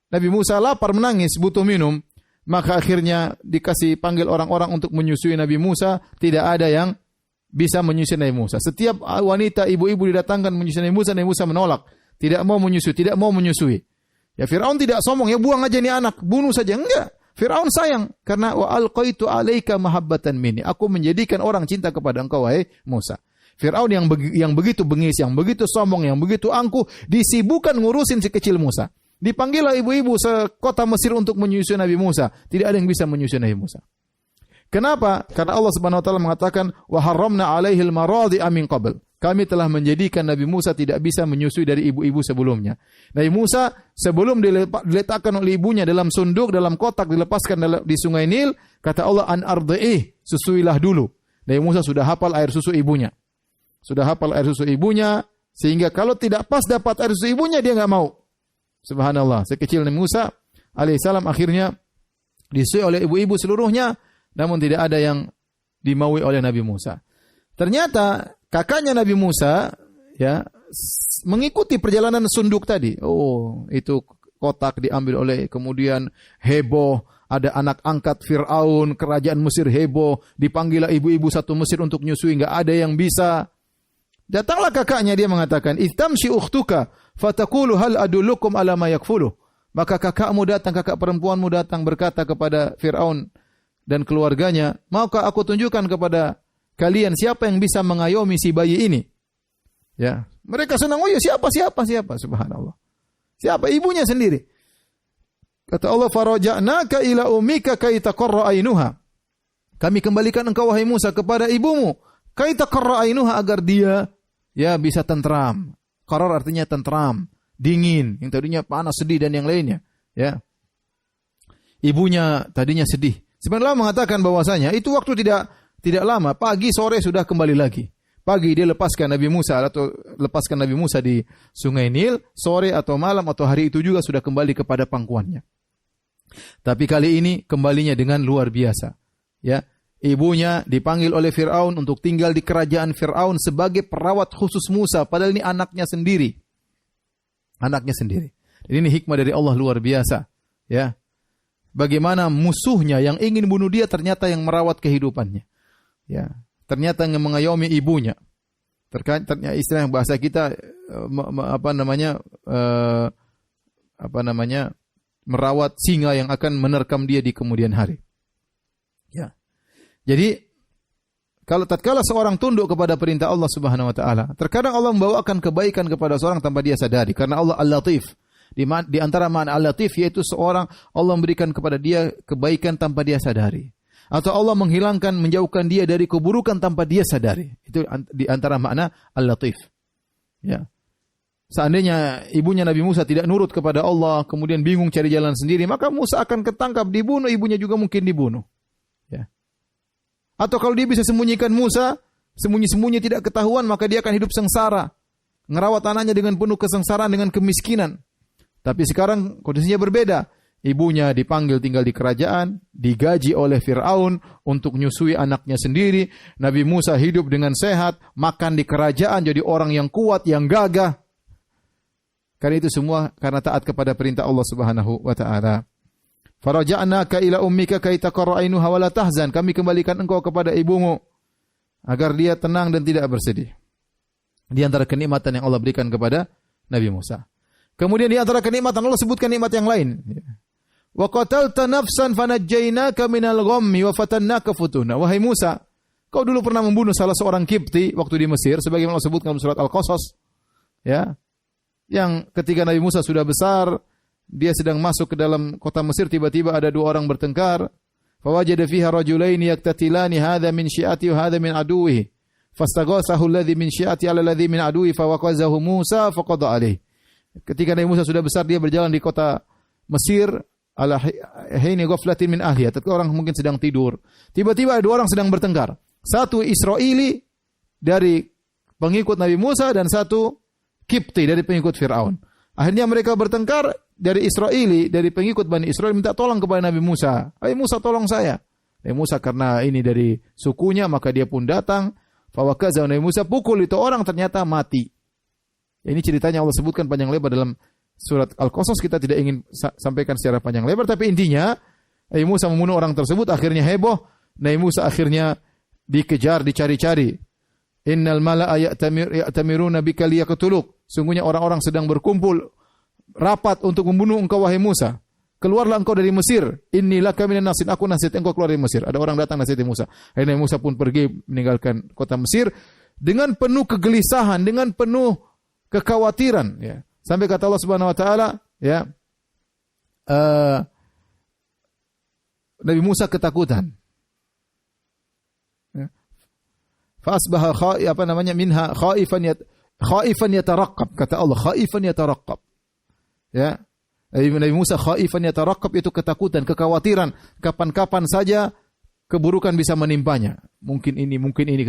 Nabi Musa lapar, menangis, butuh minum. Maka akhirnya dikasih panggil orang-orang untuk menyusui Nabi Musa. Tidak ada yang bisa menyusui Nabi Musa. Setiap wanita, ibu-ibu didatangkan menyusui Nabi Musa menolak. Tidak mau menyusui. Ya Fir'aun tidak sombong, ya buang aja nih anak, bunuh saja. Enggak. Fir'aun sayang. Karena wa alqaitu alaika mahabbatan minni. Aku menjadikan orang cinta kepada engkau, wahai Musa. Fir'aun yang begitu bengis, yang begitu sombong, yang begitu angkuh, disibukkan ngurusin si kecil Musa. Dipanggillah ibu-ibu sekota Mesir untuk menyusui Nabi Musa. Tidak ada yang bisa menyusui Nabi Musa. Kenapa? Karena Allah Subhanahu wa taala mengatakan wa harramna 'alaihil maradi'a min qabl. Kami telah menjadikan Nabi Musa tidak bisa menyusui dari ibu-ibu sebelumnya. Nabi Musa sebelum diletakkan oleh ibunya dalam sunduk, dalam kotak, dilepaskan di sungai Nil, kata Allah an ardhi'ih, susuilah dulu. Nabi Musa sudah hafal air susu ibunya. Sehingga kalau tidak pas dapat air susu ibunya dia enggak mau. Subhanallah, sekecil Nabi Musa alaihissalam akhirnya disusui oleh ibu-ibu seluruhnya, namun tidak ada yang dimaui oleh Nabi Musa. Ternyata kakaknya Nabi Musa ya mengikuti perjalanan sunduk tadi. Oh, itu kotak diambil oleh, kemudian heboh, ada anak angkat Fir'aun, kerajaan Mesir heboh, dipanggillah ibu-ibu satu Mesir untuk nyusui, enggak ada yang bisa. Datanglah kakaknya, dia mengatakan, "Istamshi ukhtuka fataqulu hal adullukum ala ma yakfuluh." Maka kakakmu datang, kakak perempuanmu datang berkata kepada Fir'aun dan keluarganya, "Maukah aku tunjukkan kepada kalian siapa yang bisa mengayomi si bayi ini?" Ya, mereka senang, "Oh ya, siapa? Subhanallah. Siapa? Ibunya sendiri." Kata Allah, "Faraja'naka ila ummika kay taqarra ainuha." Kami kembalikan engkau wahai Musa kepada ibumu, kay taqarra ainuha, agar dia ya bisa tentram. Qarar artinya tentram, dingin, yang tadinya panas, sedih dan yang lainnya, ya. Ibunya tadinya sedih. Sebenarnya mengatakan bahwasanya itu waktu tidak lama, pagi sore sudah kembali lagi. Pagi dia lepaskan Nabi Musa di Sungai Nil, sore atau malam atau hari itu juga sudah kembali kepada pangkuannya. Tapi kali ini kembalinya dengan luar biasa. Ya, ibunya dipanggil oleh Fir'aun untuk tinggal di kerajaan Fir'aun sebagai perawat khusus Musa, padahal ini anaknya sendiri. Dan ini hikmah dari Allah luar biasa. Ya, bagaimana musuhnya yang ingin bunuh dia ternyata yang merawat kehidupannya. Ya, ternyata yang mengayomi ibunya. Ternyata istilah bahasa kita merawat singa yang akan menerkam dia di kemudian hari. Ya. Jadi tatkala seorang tunduk kepada perintah Allah Subhanahu wa taala, terkadang Allah membawakan kebaikan kepada seorang tanpa dia sadari, karena Allah Al-Latif. Di antara makna Al-Latif yaitu seorang Allah memberikan kepada dia kebaikan tanpa dia sadari. Atau Allah menjauhkan dia dari keburukan tanpa dia sadari. Itu di antara makna Al-Latif. Ya. Seandainya ibunya Nabi Musa tidak nurut kepada Allah, kemudian bingung cari jalan sendiri, maka Musa akan ketangkap, dibunuh, ibunya juga mungkin dibunuh. Ya. Atau kalau dia bisa sembunyikan Musa, sembunyi-sembunyi tidak ketahuan, maka dia akan hidup sengsara. Ngerawat anaknya dengan penuh kesengsaraan, dengan kemiskinan. Tapi sekarang kondisinya berbeda. Ibunya dipanggil tinggal di kerajaan, digaji oleh Fir'aun untuk nyusui anaknya sendiri. Nabi Musa hidup dengan sehat, makan di kerajaan, jadi orang yang kuat, yang gagah. Karena itu semua karena taat kepada perintah Allah Subhanahu wa taala. Faraja'naka ila ummika kay taqarra ainuha wa la tahzan. Kami kembalikan engkau kepada ibumu agar dia tenang dan tidak bersedih. Di antara kenikmatan yang Allah berikan kepada Nabi Musa. Kemudian di antara kenikmatan Allah sebutkan nikmat yang lain. Wa qatalta nafsan fanajjaynaka minal ghammi wa fatannaka futuna. Wahai Musa, kau Kau dulu pernah membunuh salah seorang Kipti waktu di Mesir, sebagaimana Allah sebutkan dalam surat Al-Qasas. Ya. Yang ketika Nabi Musa sudah besar, dia sedang masuk ke dalam kota Mesir, tiba-tiba ada dua orang bertengkar. Fawajada fiha rajulaini yaktatilani, hadza min syi'ati wa hadza min aduwwihi. Fastaghathahu alladhi min syi'ati 'ala alladhi min aduwwihi fawaqazahu Musa faqada alaihi. Ketika Nabi Musa sudah besar, dia berjalan di kota Mesir ala hini ghaflatin min ahliha. Ketika orang mungkin sedang tidur. Tiba-tiba ada dua orang sedang bertengkar. Satu Israeli dari pengikut Nabi Musa dan satu Kipti dari pengikut Fir'aun. Akhirnya mereka bertengkar, dari Israeli, dari pengikut Bani Israel minta tolong kepada Nabi Musa. Hai Musa, tolong saya. Nabi Musa karena ini dari sukunya, maka dia pun datang. Fawakaza, Nabi Musa pukul itu orang, ternyata mati. Ini ceritanya Allah sebutkan panjang lebar dalam surat Al-Qasas. Kita tidak ingin sampaikan secara panjang lebar, tapi intinya Nabi Musa membunuh orang tersebut, akhirnya heboh. Nabi Musa akhirnya dikejar, dicari-cari. Innal mala'a ya'tamiruna bika liyaqtuluk. Sungguhnya orang-orang sedang berkumpul rapat untuk membunuh engkau wahai Musa. Keluarlah engkau dari Mesir. Inni laka minan nasihin. Aku nasihat engkau keluar dari Mesir. Ada orang datang nasihat Musa. Akhirnya Musa pun pergi meninggalkan kota Mesir dengan penuh kegelisahan, dengan penuh kekhawatiran. Ya. Sampai kata Allah Subhanahu Wa Taala, ya, Nabi Musa ketakutan. Ya. Fasbaha minha khaifan yataraqqab, kata Allah, khaifan yataraqqab. Ya. Nabi Musa khaifan yataraqqab, itu ketakutan, kekhawatiran kapan-kapan saja keburukan bisa menimpanya. Mungkin ini,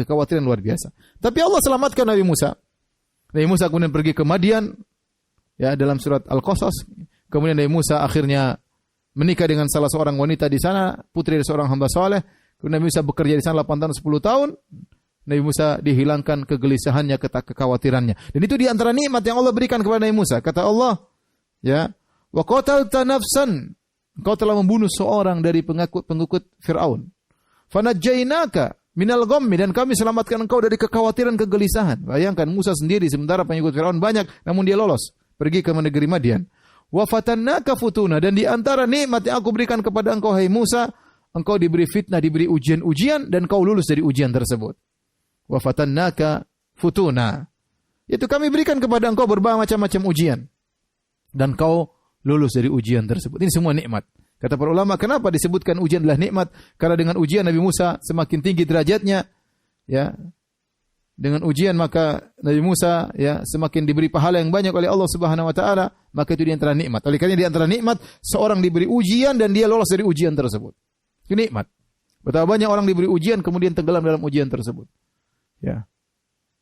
kekhawatiran luar biasa. Tapi Allah selamatkan Nabi Musa. Nabi Musa kemudian pergi ke Madian, ya, dalam surat Al-Qasas. Kemudian Nabi Musa akhirnya menikah dengan salah seorang wanita di sana, putri dari seorang hamba saleh. Kemudian Nabi Musa bekerja di sana 8 tahun 10 tahun. Nabi Musa dihilangkan kegelisahannya, kekhawatirannya. Dan itu di antara nikmat yang Allah berikan kepada Nabi Musa. Kata Allah, ya, wa qatalta nafsan, engkau telah membunuh seorang dari pengikut Fir'aun. Fanajjainaka minal ghammi, dan kami selamatkan engkau dari kekhawatiran, kegelisahan. Bayangkan Musa sendiri, sementara pengikut Fir'aun banyak, namun dia lolos, pergi ke negeri Madian. Wa fatannaka futuna, dan di antara nikmat yang aku berikan kepada engkau hai Musa, engkau diberi fitnah, diberi ujian-ujian, dan kau lulus dari ujian tersebut. Wa fatannaka futuna, itu kami berikan kepada engkau berbagai macam-macam ujian, dan kau lulus dari ujian tersebut. Ini semua nikmat. Kata para ulama, kenapa disebutkan ujian adalah nikmat? Karena dengan ujian Nabi Musa semakin tinggi derajatnya, ya. Dengan ujian maka Nabi Musa, ya, semakin diberi pahala yang banyak oleh Allah Subhanahu Wa Taala. Maka itu di antara nikmat. Oleh karena di antara nikmat, seorang diberi ujian dan dia lolos dari ujian tersebut. Itu nikmat. Betapa banyak orang diberi ujian kemudian tenggelam dalam ujian tersebut. Ya.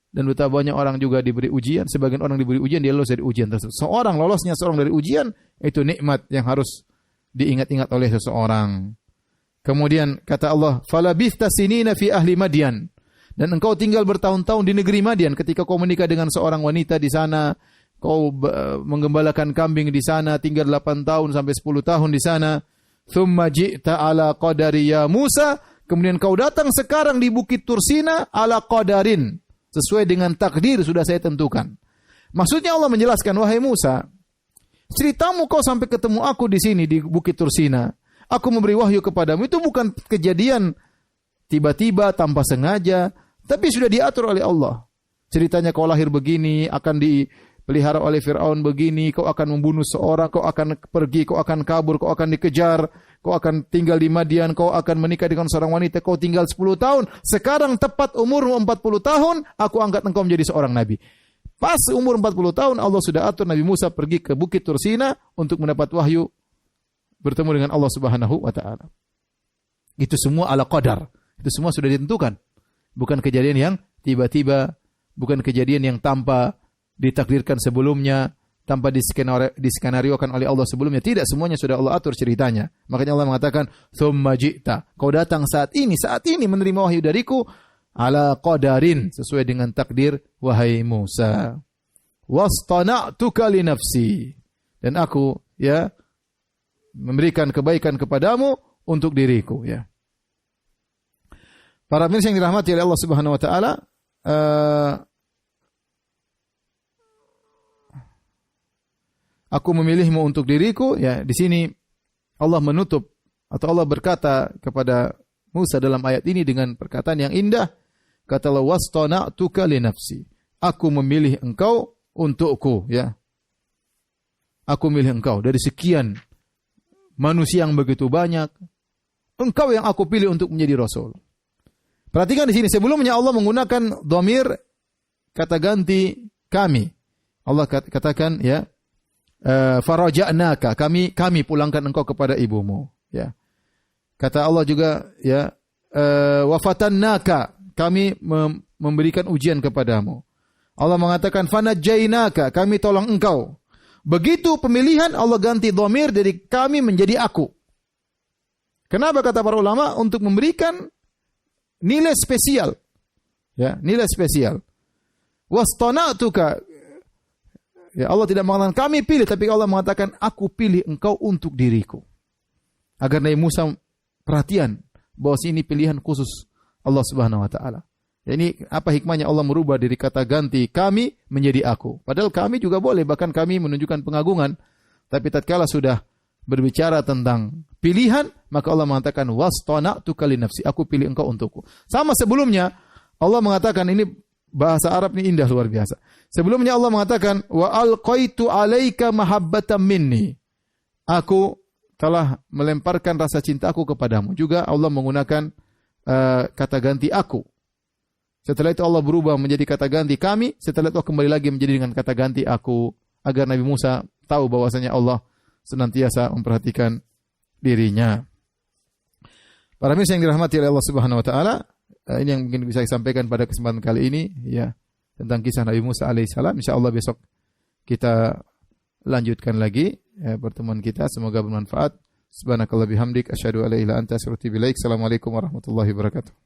Dan betapa banyak orang juga diberi ujian, sebagian orang diberi ujian dia lolos dari ujian tersebut. Lolosnya seorang dari ujian itu nikmat yang harus diingat-ingat oleh seseorang. Kemudian kata Allah, falabithta sinina fi ahli Madian, dan engkau tinggal bertahun-tahun di negeri Madian. Ketika kau menikah dengan seorang wanita di sana, kau menggembalakan kambing di sana, tinggal 8 tahun sampai 10 tahun di sana. Thumma ji'ta ala qadari ya Musa, kemudian kau datang sekarang di Bukit Tursina ala qadarin, sesuai dengan takdir sudah saya tentukan. Maksudnya Allah menjelaskan, wahai Musa, ceritamu kau sampai ketemu aku di sini di Bukit Tursina, aku memberi wahyu kepadamu, itu bukan kejadian tiba-tiba tanpa sengaja, tapi sudah diatur oleh Allah. Ceritanya kau lahir begini, akan dipelihara oleh Fir'aun begini, kau akan membunuh seorang, kau akan pergi, kau akan kabur, kau akan dikejar, kau akan tinggal di Madian, kau akan menikah dengan seorang wanita, kau tinggal 10 tahun, sekarang tepat umurmu 40 tahun, aku angkat engkau menjadi seorang nabi. Pas umur 40 tahun, Allah sudah atur Nabi Musa pergi ke Bukit Tursina untuk mendapat wahyu, bertemu dengan Allah Subhanahu Wa Ta'ala. Itu semua ala qadar. Itu semua sudah ditentukan. Bukan kejadian yang tiba-tiba, bukan kejadian yang tanpa ditakdirkan sebelumnya, tanpa diskenariokan oleh Allah sebelumnya. Tidak, semuanya sudah Allah atur ceritanya. Makanya Allah mengatakan, "Tsumma ji'ta." Kau datang saat ini menerima wahyu dariku ala qadarin, sesuai dengan takdir wahai Musa. Wastana'tuka li nafsi. Dan aku, ya, memberikan kebaikan kepadamu untuk diriku, ya. Para pemirsa yang dirahmati oleh Allah Subhanahu Wa Taala, aku memilihmu untuk diriku, ya. Di sini Allah menutup atau Allah berkata kepada Musa dalam ayat ini dengan perkataan yang indah. Kata Allah, wastona'tuka li nafsi. Aku memilih engkau untukku, ya. Aku milih engkau dari sekian manusia yang begitu banyak. Engkau yang aku pilih untuk menjadi rasul. Perhatikan di sini, sebelumnya Allah menggunakan dhamir kata ganti kami. Allah katakan, ya, faraja'naka, kami pulangkan engkau kepada ibumu, ya. Kata Allah juga, ya, wafatannaka, kami memberikan ujian kepadamu. Allah mengatakan fanajjainaka, kami tolong engkau. Begitu pemilihan Allah ganti dhamir dari kami menjadi aku. Kenapa kata para ulama? Untuk memberikan nilai spesial. Ya, nilai spesial. Wastona'tuka. Ya, Allah tidak mengatakan kami pilih, tapi Allah mengatakan aku pilih engkau untuk diriku. Agar Nabi Musa perhatian bahwa ini pilihan khusus Allah Subhanahu wa taala. Ya, ini apa hikmahnya Allah merubah dari kata ganti kami menjadi aku. Padahal kami juga boleh, bahkan kami menunjukkan pengagungan. Tapi tatkala sudah berbicara tentang pilihan, maka Allah mengatakan wastona'tuka li nafsi, aku pilih engkau untukku. Sama sebelumnya Allah mengatakan, ini bahasa Arab ini indah luar biasa. Sebelumnya Allah mengatakan wa alqaitu 'alaika mahabbatan minni. Aku telah melemparkan rasa cintaku kepadamu. Juga Allah menggunakan kata ganti aku. Setelah itu Allah berubah menjadi kata ganti kami. Setelah itu kembali lagi menjadi dengan kata ganti aku. Agar Nabi Musa tahu bahwasanya Allah senantiasa memperhatikan dirinya. Para mirsa yang dirahmati oleh Allah Subhanahu wa taala, ini yang mungkin bisa saya sampaikan pada kesempatan kali ini, ya, tentang kisah Nabi Musa alaihissalam. Insyaallah besok kita lanjutkan lagi pertemuan kita. Semoga bermanfaat. Subhanakallah bihamdik asyhadu an la ilaha illa anta astaghfiruka wa atubu ilaik. Assalamualaikum warahmatullahi wabarakatuh.